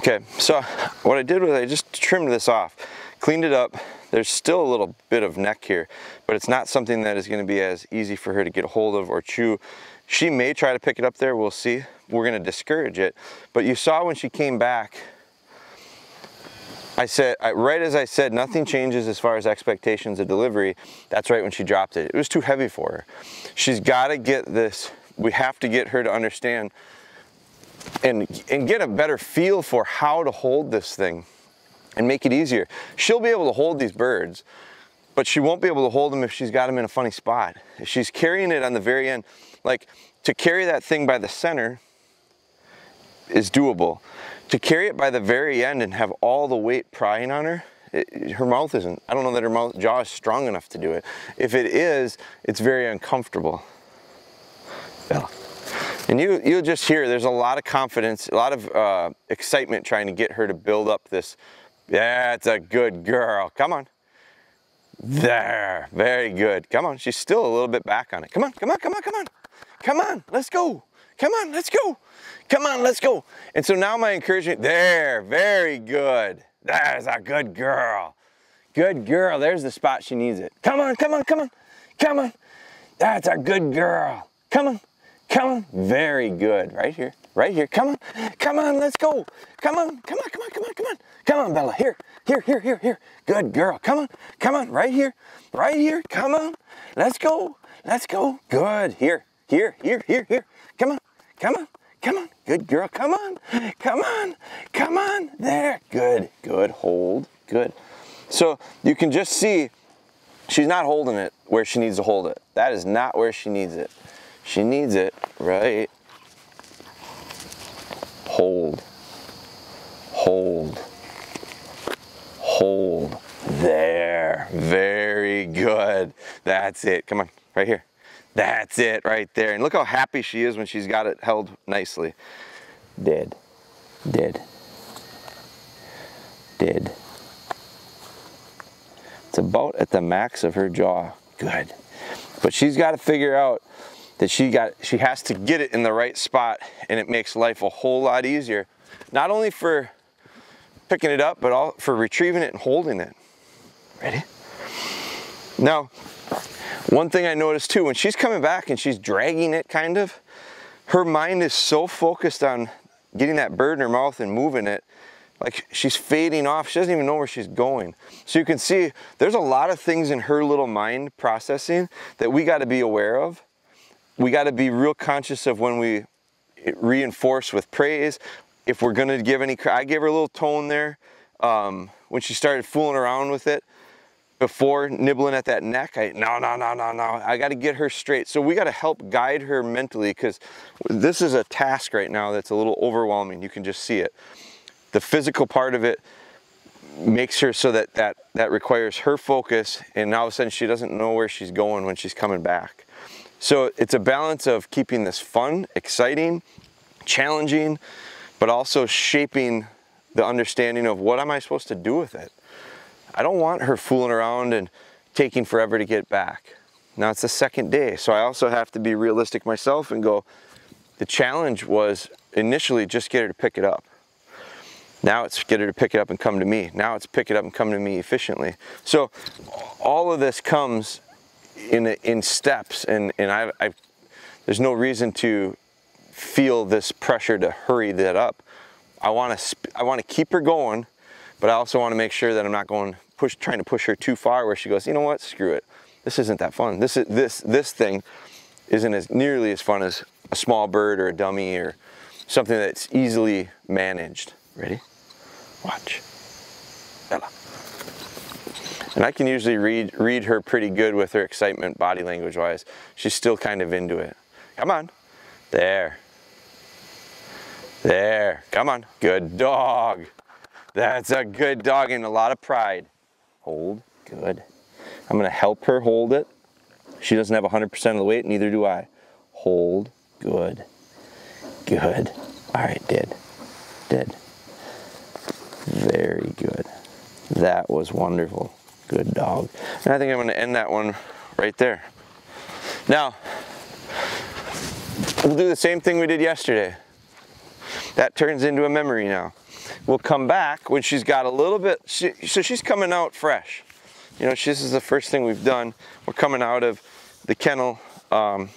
Okay, so what I did was I just trimmed this off, cleaned it up. There's still a little bit of neck here, but it's not something that is going to be as easy for her to get a hold of or chew. She may try to pick it up there, we'll see. We're going to discourage it. But you saw when she came back, right as I said, nothing changes as far as expectations of delivery. That's right when she dropped it. It was too heavy for her. She's got to get this, we have to get her to understand and get a better feel for how to hold this thing and make it easier. She'll be able to hold these birds, but she won't be able to hold them if she's got them in a funny spot. If she's carrying it on the very end, like to carry that thing by the center is doable. To carry it by the very end and have all the weight prying on her, her mouth isn't, I don't know that her jaw is strong enough to do it. If it is, it's very uncomfortable. Bella. And you'll just hear there's a lot of confidence, a lot of excitement trying to get her to build up this, that's a good girl, come on. There, very good, come on. She's still a little bit back on it. Come on, come on, come on, come on. Come on, let's go. Come on, let's go. Come on, let's go. And so now my encouragement, there, very good. There's a good girl. Good girl, there's the spot she needs it. Come on, come on, come on, come on. That's a good girl. Come on, come on. Very good, right here, come on, let's go. Come on, come on, come on, come on, come on. Come on, Bella, here. Good girl, come on, right here, come on. Let's go, good, here. Come on, good girl, come on, there, good, hold, good. So you can just see she's not holding it where she needs to hold it. That is not where she needs it. She needs it right, hold, there, very good. That's it, come on, right here. That's it right there. And look how happy she is when she's got it held nicely. Did. It's about at the max of her jaw. Good. But she's got to figure out that she has to get it in the right spot, and it makes life a whole lot easier. Not only for picking it up, but all for retrieving it and holding it. Ready? Now, one thing I noticed too, when she's coming back and she's dragging it kind of, her mind is so focused on getting that bird in her mouth and moving it, like she's fading off. She doesn't even know where she's going. So you can see there's a lot of things in her little mind processing that we got to be aware of. We got to be real conscious of when we reinforce with praise. If we're going to give any, I gave her a little tone there when she started fooling around with it. Before nibbling at that neck, no, I got to get her straight. So we got to help guide her mentally, because this is a task right now that's a little overwhelming. You can just see it. The physical part of it makes her so that requires her focus, and now all of a sudden she doesn't know where she's going when she's coming back. So it's a balance of keeping this fun, exciting, challenging, but also shaping the understanding of what am I supposed to do with it. I don't want her fooling around and taking forever to get back. Now it's the second day, so I also have to be realistic myself and go, the challenge was initially just get her to pick it up. Now it's get her to pick it up and come to me. Now it's pick it up and come to me efficiently. So all of this comes in steps, and there's no reason to feel this pressure to hurry that up. I want to keep her going, but I also want to make sure that I'm not trying to push her too far where she goes, you know what, screw it. This isn't that fun. This thing isn't as nearly as fun as a small bird or a dummy or something that's easily managed. Ready? Watch. Bella. And I can usually read her pretty good with her excitement body language wise. She's still kind of into it. Come on. There. Come on. Good dog. That's a good dog, and a lot of pride. Hold, good. I'm gonna help her hold it. She doesn't have 100% of the weight, neither do I. Hold, good. All right, did. Very good. That was wonderful. Good dog. And I think I'm gonna end that one right there. Now, we'll do the same thing we did yesterday. That turns into a memory now. we'll come back when she's got a little bit, so she's coming out fresh. You know, this is the first thing we've done. We're coming out of the kennel.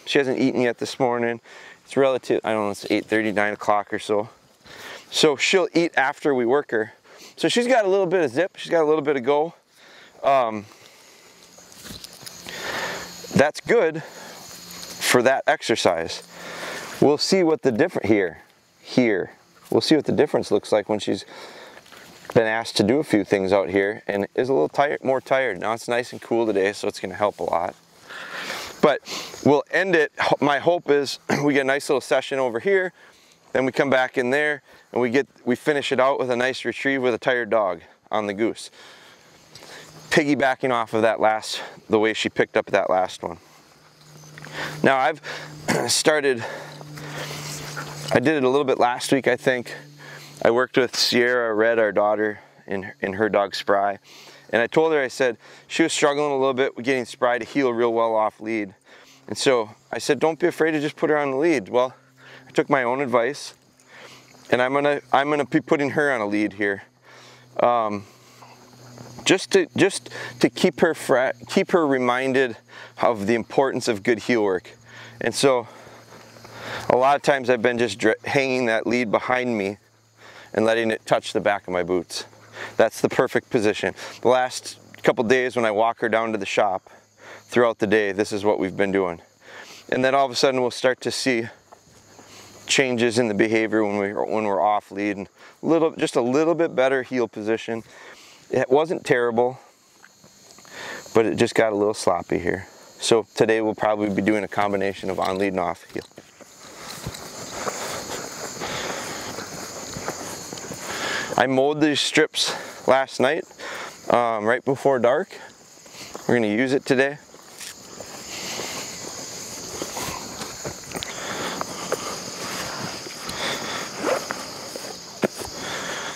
She hasn't eaten yet this morning. It's relative, I don't know, it's 8:30, 9 o'clock or so. So she'll eat after we work her. So she's got a little bit of zip, she's got a little bit of go. That's good for that exercise. We'll see what the difference here. We'll see what the difference looks like when she's been asked to do a few things out here and is a little more tired. Now it's nice and cool today, so it's gonna help a lot. But we'll end it, my hope is we get a nice little session over here, then we come back in there and we finish it out with a nice retrieve with a tired dog on the Goose. Piggybacking off of that the way she picked up that last one. Now I've started, I did it a little bit last week, I think. I worked with Sierra Red, our daughter, in her dog Spry. And I told her, I said, she was struggling a little bit with getting Spry to heel real well off lead. And so I said, don't be afraid to just put her on the lead. Well, I took my own advice and I'm gonna be putting her on a lead here. Just to keep her reminded of the importance of good heel work. And so a lot of times I've been just hanging that lead behind me and letting it touch the back of my boots. That's the perfect position. The last couple days when I walk her down to the shop throughout the day, this is what we've been doing. And then all of a sudden we'll start to see changes in the behavior when we're off lead, and just a little bit better heel position. It wasn't terrible, but it just got a little sloppy here. So today we'll probably be doing a combination of on lead and off heel. I mowed these strips last night, right before dark. We're gonna use it today.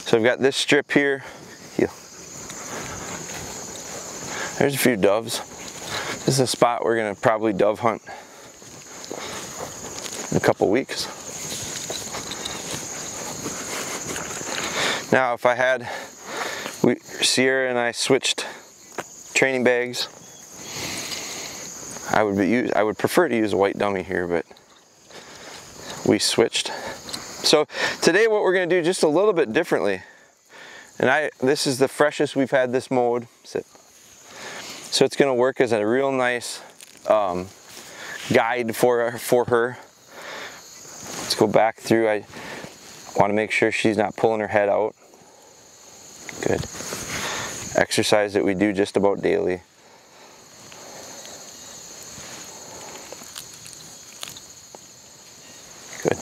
So I've got this strip here. There's a few doves. This is a spot we're gonna probably dove hunt in a couple weeks. Now, if I had, Sierra and I switched training bags, I would prefer to use a white dummy here, but we switched. So today what we're gonna do just a little bit differently, and this is the freshest we've had this mowed. Sit. So it's gonna work as a real nice guide for her. Let's go back through. I want to make sure she's not pulling her head out. Good. Exercise that we do just about daily. Good.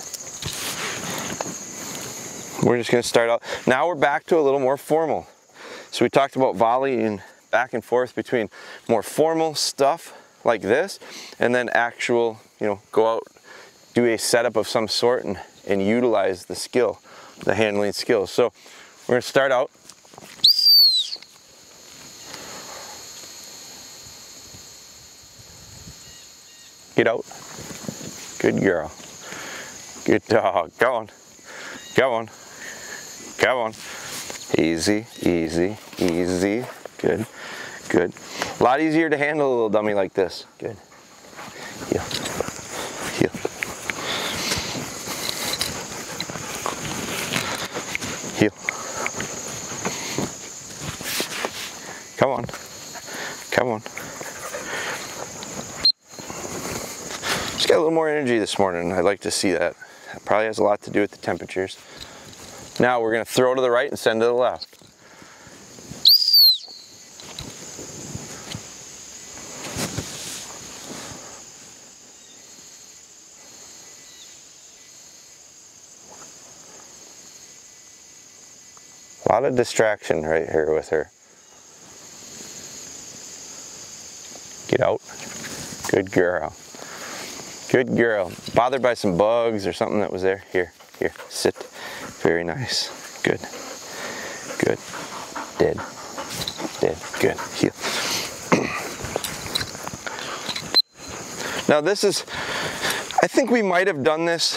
We're just going to start out. Now we're back to a little more formal. So we talked about volleying back and forth between more formal stuff like this and then actual, go out, do a setup of some sort and utilize the skill, the handling skills. So we're going to start out. Get out. Good girl. Good dog. Go on. Go on. Go on. Easy, easy, easy. Good, good. A lot easier to handle a little dummy like this. Good. Heel. Heel. Heel. Come on. Come on. Just got a little more energy this morning. I'd like to see that. That probably has a lot to do with the temperatures. Now we're going to throw to the right and send to the left. A lot of distraction right here with her. Get out. Good girl. Good girl. Bothered by some bugs or something that was there? Here, here, sit. Very nice. Good. Good. Dead. Dead. Good. Heel. Now this is, I think we might have done this,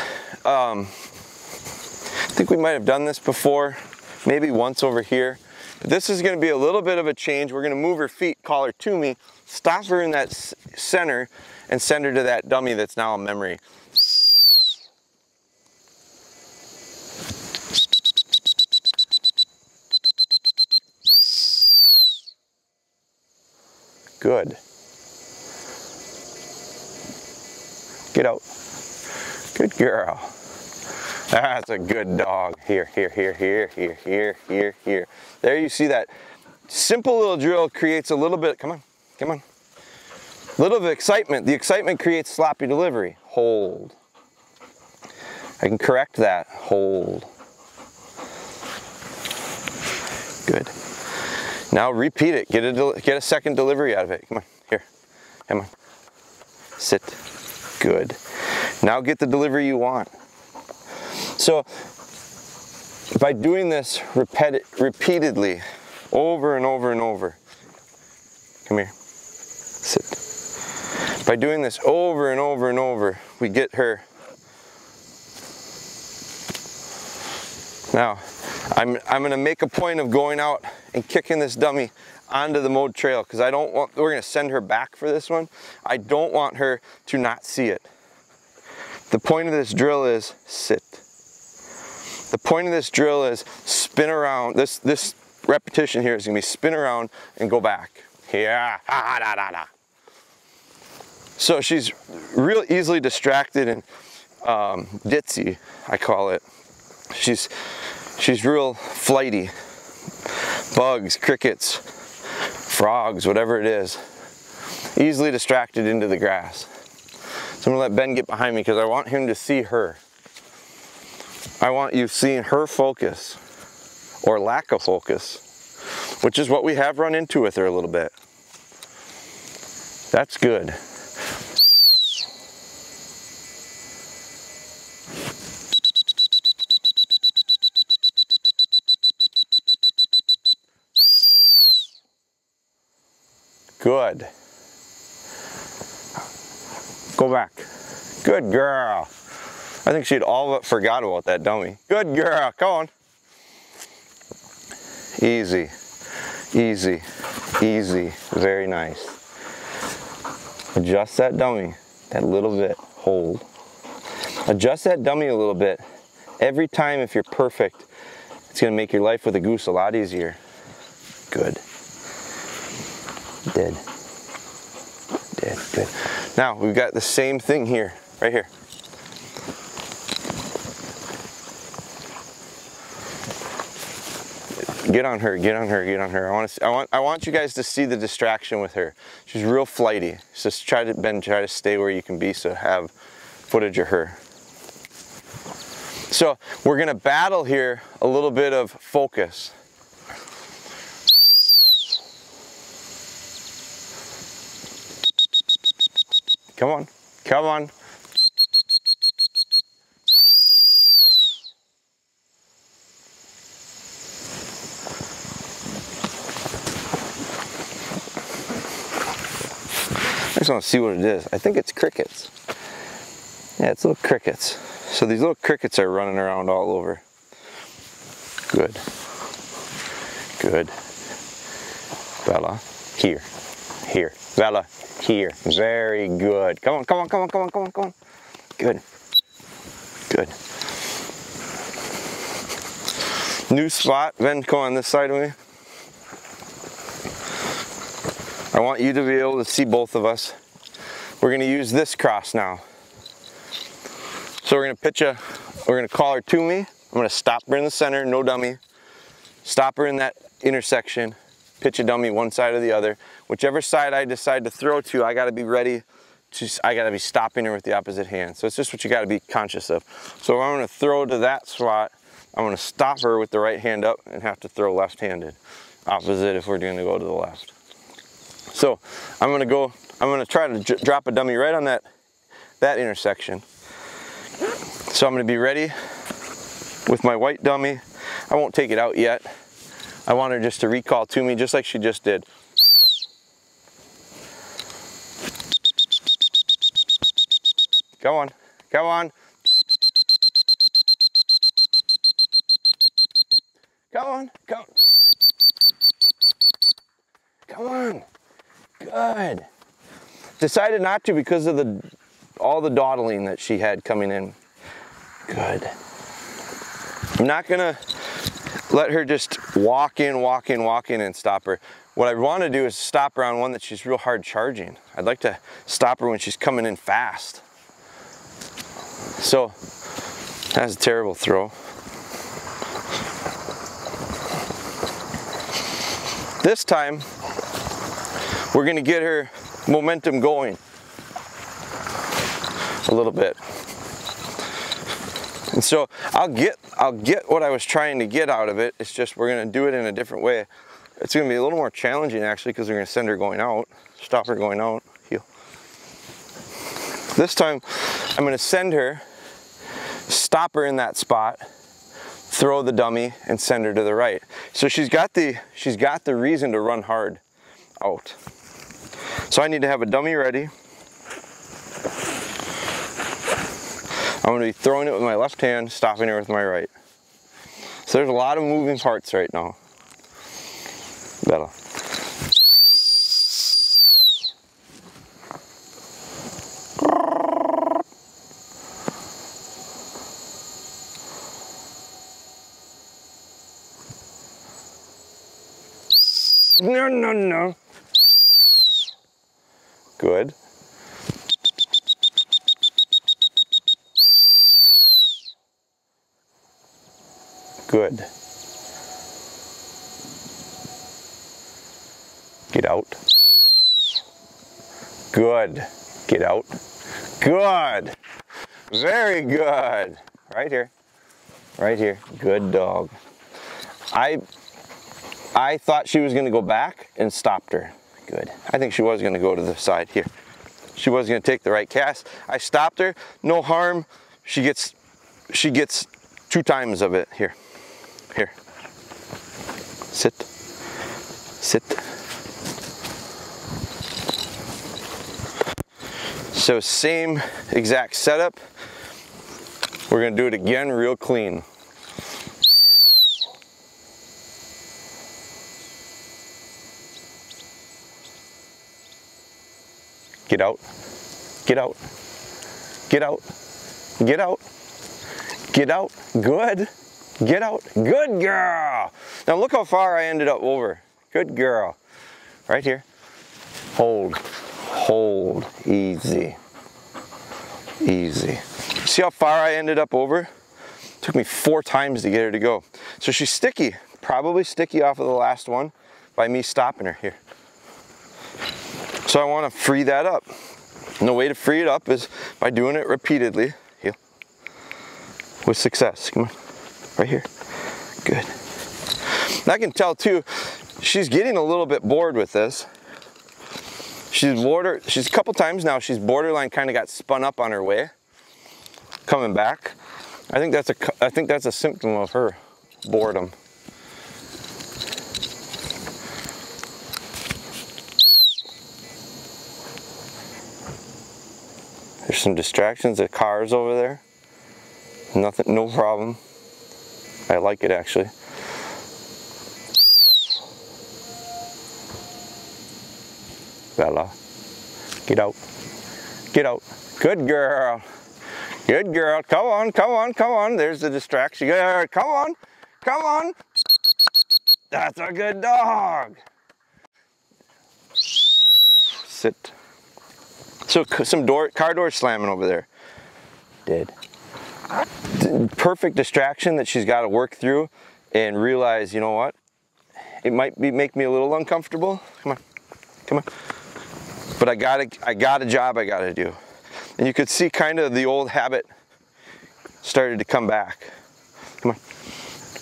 before, maybe once over here. This is going to be a little bit of a change. We're going to move her feet, call her to me, stop her in that center, and send her to that dummy that's now a memory. Good. Get out. Good girl. That's a good dog. Here, here, here, here, here, here, here, here. There you see that simple little drill creates a little bit, come on, come on. Little bit of excitement. The excitement creates sloppy delivery. Hold. I can correct that. Hold. Good. Now repeat it. Get a second delivery out of it. Come on. Here. Come on. Sit. Good. Now get the delivery you want. So by doing this repeatedly, over and over and over, come here. Sit. By doing this over and over and over, we get her. Now, I'm going to make a point of going out and kicking this dummy onto the mowed trail because I don't want, we're going to send her back for this one. I don't want her to not see it. The point of this drill is sit. The point of this drill is spin around. This repetition here is going to be spin around and go back. Yeah. So she's real easily distracted and ditzy, I call it. She's real flighty. Bugs, crickets, frogs, whatever it is. Easily distracted into the grass. So I'm gonna let Ben get behind me because I want him to see her. I want you seeing her focus or lack of focus, which is what we have run into with her a little bit. That's good. Good. Go back. Good girl. I think she'd all but forgot about that dummy. Good girl. Come on. Easy. Easy. Easy. Very nice. Adjust that dummy that little bit. Hold. Adjust that dummy a little bit. Every time, if you're perfect, it's going to make your life with a goose a lot easier. Good. Did. Good. Now we've got the same thing here, right here. Get on her, get on her, get on her. I want you guys to see the distraction with her. She's real flighty. Just try to stay where you can be, so have footage of her. So we're gonna battle here a little bit of focus. Come on, come on. I just want to see what it is. I think it's crickets. Yeah, it's little crickets. So these little crickets are running around all over. Good. Good. Bella, here. Here. Bella, here. Very good. Come on, come on, come on, come on, come on, come on. Good. Good. New spot. Ben, come on this side of me. I want you to be able to see both of us. We're going to use this cross now. So we're going to call her to me. I'm going to stop her in the center, no dummy. Stop her in that intersection. Pitch a dummy one side or the other. Whichever side I decide to throw to, I got to be ready to, I got to be stopping her with the opposite hand. So it's just what you got to be conscious of. So if I'm going to throw to that spot, I'm going to stop her with the right hand up and have to throw left-handed. Opposite if we're going to go to the left. So I'm going to try to drop a dummy right on that intersection. So I'm going to be ready with my white dummy. I won't take it out yet. I want her just to recall to me just like she just did. Go on, go on. Come on, go. Come on, good. Decided not to because of all the dawdling that she had coming in. Good. I'm not gonna let her just walk in and stop her. What I want to do is stop her on one that she's real hard charging. I'd like to stop her when she's coming in fast. So, that's a terrible throw. This time, we're gonna get her momentum going a little bit. And so I'll get what I was trying to get out of it. It's just we're gonna do it in a different way. It's gonna be a little more challenging actually because we're gonna send her going out, stop her going out, heel. This time I'm gonna send her, stop her in that spot, throw the dummy and send her to the right. So she's got the reason to run hard out. So I need to have a dummy ready. I'm going to be throwing it with my left hand, stopping her with my right. So there's a lot of moving parts right now. Bella. No, no, no. Good. Good. Get out. Good. Get out. Good. Very good. Right here. Right here. Good dog. I thought she was going to go back and stopped her. Good. I think she was going to go to the side here. She was going to take the right cast. I stopped her. No harm. She gets 2 times of it. Here. Here. Sit. Sit. So same exact setup. We're going to do it again real clean. Get out. Get out. Get out. Get out. Get out. Good. Get out. Good girl. Now look how far I ended up over. Good girl. Right here. Hold. Hold. Easy. Easy. See how far I ended up over? Took me 4 times to get her to go. So she's sticky. Probably sticky off of the last one by me stopping her here. So I want to free that up. And the way to free it up is by doing it repeatedly. Heel. With success. Come on. Right here. Good. And I can tell too, she's getting a little bit bored with this. She's a couple times now, she's borderline kind of got spun up on her way. Coming back. I think that's a symptom of her boredom. There's some distractions, the cars over there. Nothing, no problem. I like it actually. Bella, get out. Get out. Good girl. Good girl. Come on, come on, come on. There's the distraction. Good. Come on. Come on. That's a good dog. Sit. So some car door slamming over there. Did. Perfect distraction that she's got to work through and realize, you know what? It might make me a little uncomfortable. Come on. Come on. But I got a job I got to do. And you could see kind of the old habit started to come back. Come on.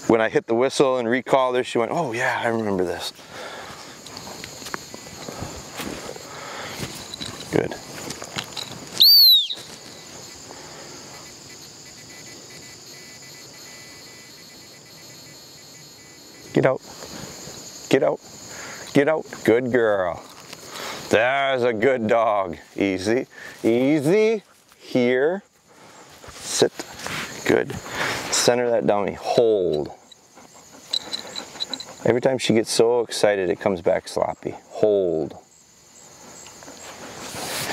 When I hit the whistle and recall there, she went, oh yeah, I remember this. Good. Get out. Get out. Get out. Good girl. There's a good dog. Easy. Easy. Here. Sit. Good. Center that dummy. Hold. Every time she gets so excited, it comes back sloppy. Hold.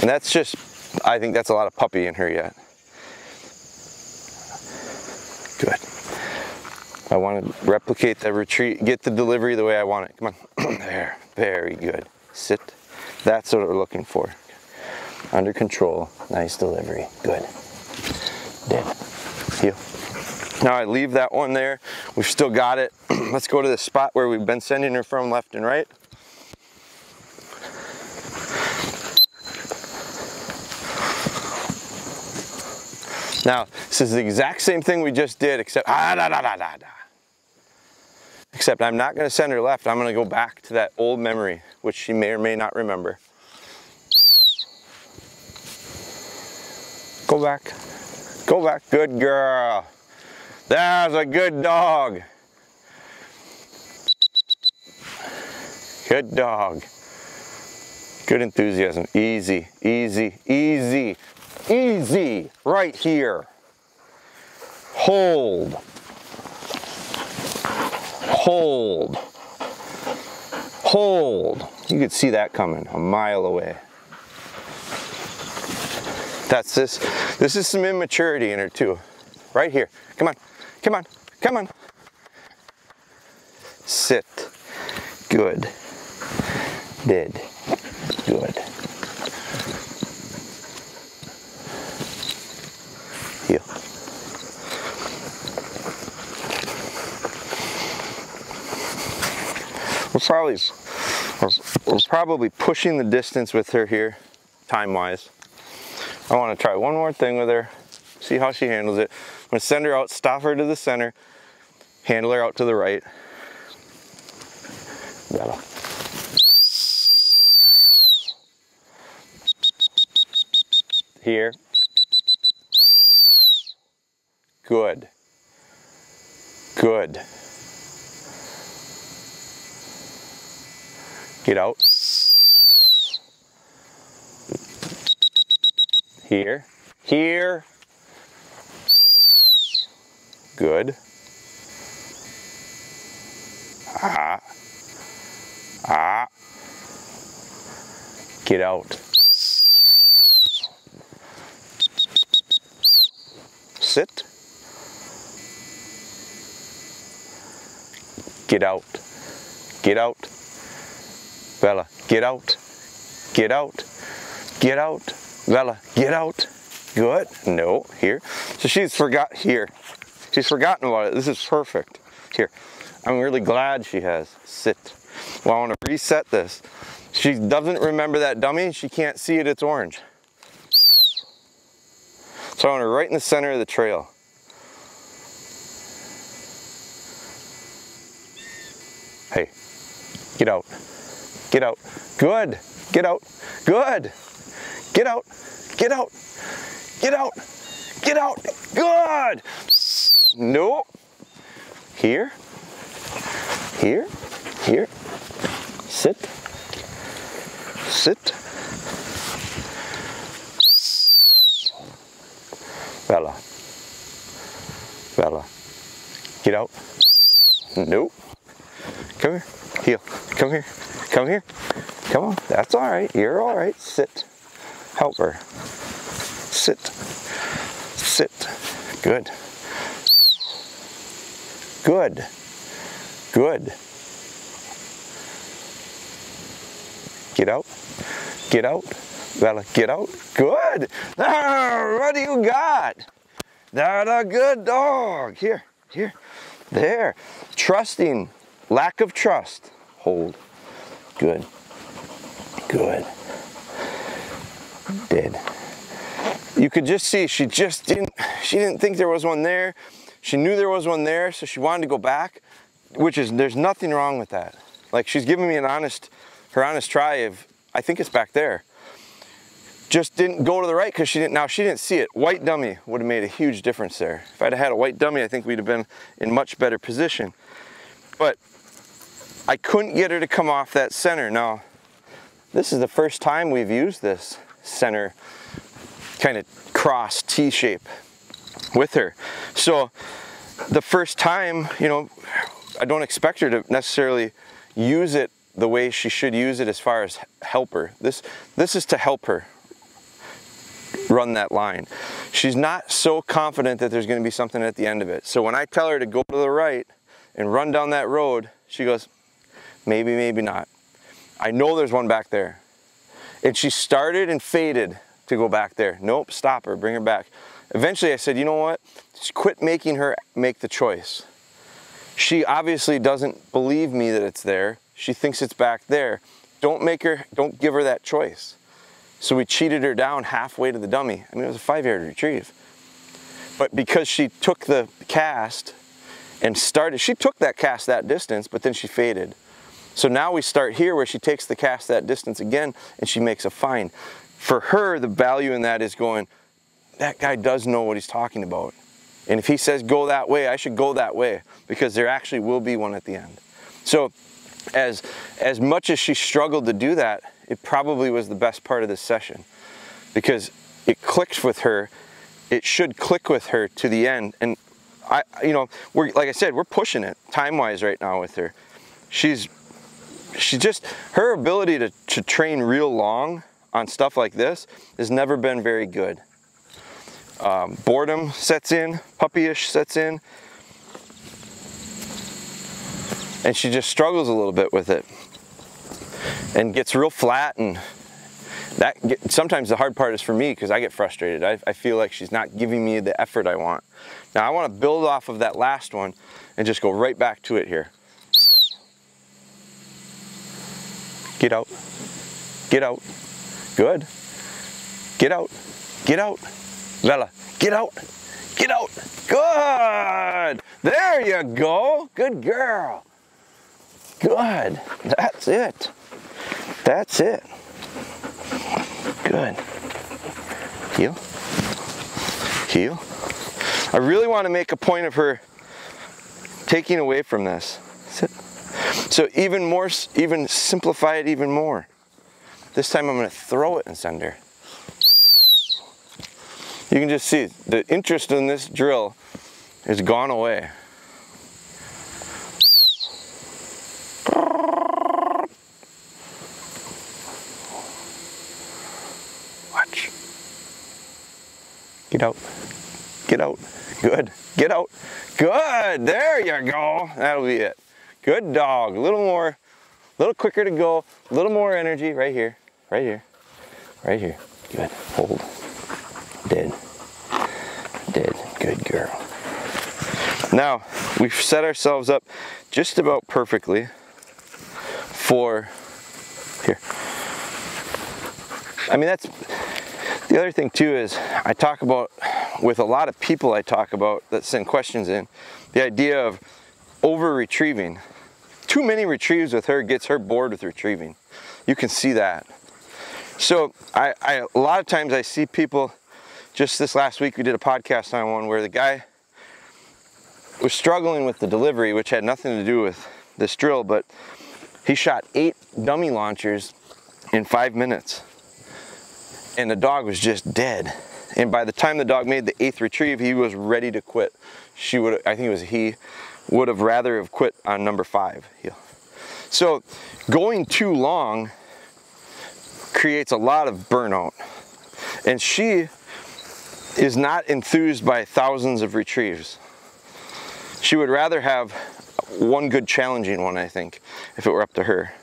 And that's just, I think that's a lot of puppy in her yet. Good. I want to replicate the retreat, get the delivery the way I want it. Come on. There. Very good. Sit. That's what we're looking for. Under control. Nice delivery. Good. Dead. Heel. Now I leave that one there. We've still got it. Let's go to the spot where we've been sending her from left and right. Now, this is the exact same thing we just did, except except I'm not going to send her left. I'm going to go back to that old memory, which she may or may not remember. Go back. Go back. Good girl. That's a good dog. Good dog. Good enthusiasm. Easy, easy, easy, easy. Right here. Hold. Hold. Hold. You could see that coming a mile away. That's this. This is some immaturity in her too. Right here. Come on. Come on. Come on. Sit. Good. Dead. Good. Heel. We're probably pushing the distance with her here, time-wise. I want to try one more thing with her, see how she handles it. I'm going to send her out, stop her to the center, handle her out to the right. Bella. Here. Good. Good. Get out. Here. Here. Good. Ah. Ah. Get out. Sit. Get out. Get out. Bella, get out. Get out. Get out. Bella, get out. Good. No, here. So she's forgot here. She's forgotten about it. This is perfect. Here. I'm really glad she has. Sit. Well, I want to reset this. She doesn't remember that dummy. She can't see it. It's orange. So I want her right in the center of the trail. Hey, get out. Get out. Good. Get out. Good. Get out. Get out. Get out. Get out. Good. No. Here. Here. Here. Sit. Sit. Bella. Bella. Get out. Nope. Come here. Heel. Come here. Come here. Come on. That's all right. You're all right. Sit. Help her. Sit. Sit. Good. Good. Good. Get out. Get out. Bella, get out. Good. Ah, what do you got? That's a good dog. Here. Here. There. Trusting. Lack of trust. Hold. Good. Good. Dead. You could just see she didn't think there was one there. She knew there was one there, so she wanted to go back, which is, there's nothing wrong with that. Like, she's giving me her honest try of, I think it's back there. Just didn't go to the right because she didn't see it. White dummy would have made a huge difference there. If I'd have had a white dummy, I think we'd have been in much better position. But I couldn't get her to come off that center. Now, this is the first time we've used this center kind of cross T shape with her. So the first time, you know, I don't expect her to necessarily use it the way she should use it as far as help her. This is to help her run that line. She's not so confident that there's going to be something at the end of it. So when I tell her to go to the right and run down that road, she goes, maybe, maybe not. I know there's one back there. And she started and faded to go back there. Nope, stop her, bring her back. Eventually I said, you know what? Just quit making her make the choice. She obviously doesn't believe me that it's there. She thinks it's back there. Don't give her that choice. So we cheated her down halfway to the dummy. I mean, it was a 5-yard retrieve. But because she took the cast and started, she took that cast that distance, but then she faded. So now we start here where she takes the cast that distance again and she makes a fine. For her, the value in that is going, that guy does know what he's talking about. And if he says go that way, I should go that way, because there actually will be one at the end. So as much as she struggled to do that, it probably was the best part of this session, because it clicked with her. It should click with her to the end. And like I said, we're pushing it time-wise right now with her. Her ability to train real long on stuff like this has never been very good. Boredom sets in, puppyish sets in, and she just struggles a little bit with it and gets real flat. And sometimes the hard part is for me, because I get frustrated. I feel like she's not giving me the effort I want. Now I want to build off of that last one and just go right back to it here. Get out, get out, good, get out, get out. Bella, get out, get out, good, there you go, good girl, good, that's it, good, heel, heel. I really want to make a point of her taking away from this, sit. So even simplify it even more. This time I'm going to throw it and send her. You can just see the interest in this drill has gone away. Watch. Get out. Get out. Good. Get out. Good. There you go. That'll be it. Good dog. A little more, a little quicker to go. A little more energy. Right here. Right here. Right here. Good. Hold. Dead. Dead. Good girl. Now, we've set ourselves up just about perfectly for here. I mean, that's the other thing too, is I talk about, with a lot of people I talk about that send questions in, the idea of over retrieving. Too many retrieves with her gets her bored with retrieving. You can see that. So a lot of times I see people, just this last week we did a podcast on one where the guy was struggling with the delivery, which had nothing to do with this drill, but he shot 8 dummy launchers in 5 minutes. And the dog was just dead. And by the time the dog made the 8th retrieve, he was ready to quit. I think it was he, would have rather have quit on number 5. So going too long creates a lot of burnout. And she is not enthused by thousands of retrieves. She would rather have one good challenging one, I think, if it were up to her.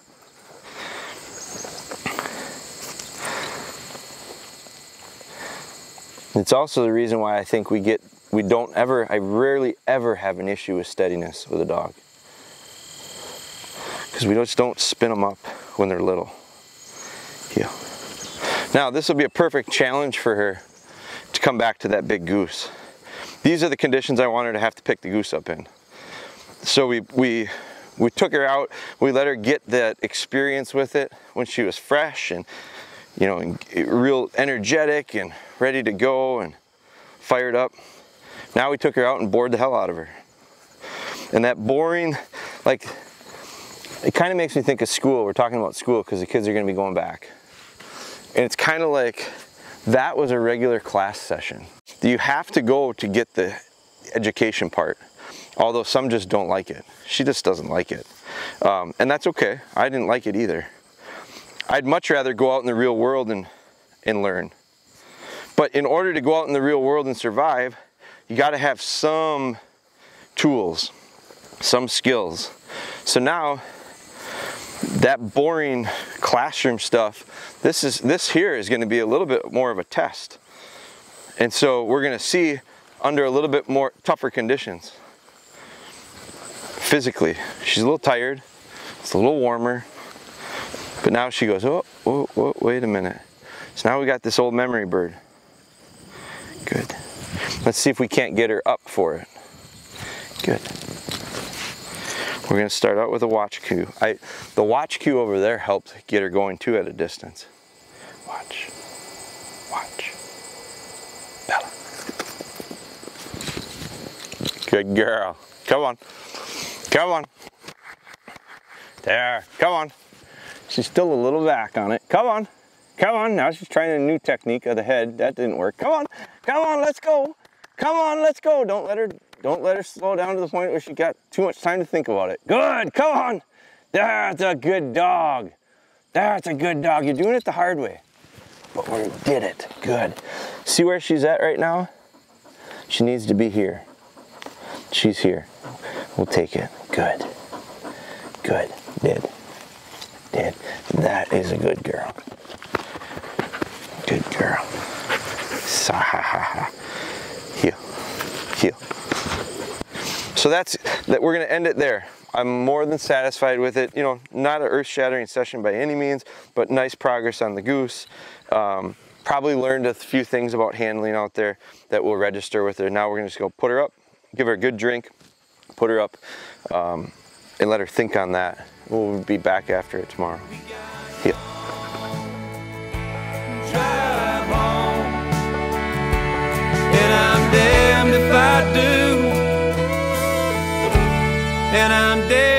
It's also the reason why I think I rarely ever have an issue with steadiness with a dog. Because we just don't spin them up when they're little. Yeah. Now this will be a perfect challenge for her to come back to that big goose. These are the conditions I want her to have to pick the goose up in. So we took her out, we let her get that experience with it when she was fresh and, you know, and real energetic and ready to go and fired up. Now we took her out and bored the hell out of her. And that boring, like, it kind of makes me think of school. We're talking about school because the kids are going to be going back. And it's kind of like that was a regular class session. You have to go to get the education part. Although some just don't like it. She just doesn't like it. And that's okay. I didn't like it either. I'd much rather go out in the real world and learn. But in order to go out in the real world and survive, you got to have some tools, some skills. So now, that boring classroom stuff, this here is going to be a little bit more of a test. And so we're going to see under a little bit more tougher conditions. Physically, she's a little tired, it's a little warmer, but now she goes, oh, wait a minute. So now we got this old memory bird. Good. Let's see if we can't get her up for it. Good. We're going to start out with a watch cue. The watch cue over there helped get her going too at a distance. Watch. Watch. Bella. Good girl. Come on. Come on. There. Come on. She's still a little back on it. Come on. Come on. Now she's trying a new technique of the head. That didn't work. Come on. Come on. Let's go. Come on. Let's go. Don't let her slow down to the point where she got too much time to think about it. Good. Come on. That's a good dog. That's a good dog. You're doing it the hard way. But we did it. Good. See where she's at right now? She needs to be here. She's here. We'll take it. Good. Good. Did. That is a good girl. Good girl. Sa-ha-ha-ha. Heel. Heel. So we're going to end it there. I'm more than satisfied with it. You know, not an earth-shattering session by any means, but nice progress on the Goose. Probably learned a few things about handling out there that will register with her. Now we're going to just go put her up, give her a good drink, put her up, and let her think on that. We'll be back after it tomorrow. Heel. Drive home, and I'm damned if I do, and I'm damned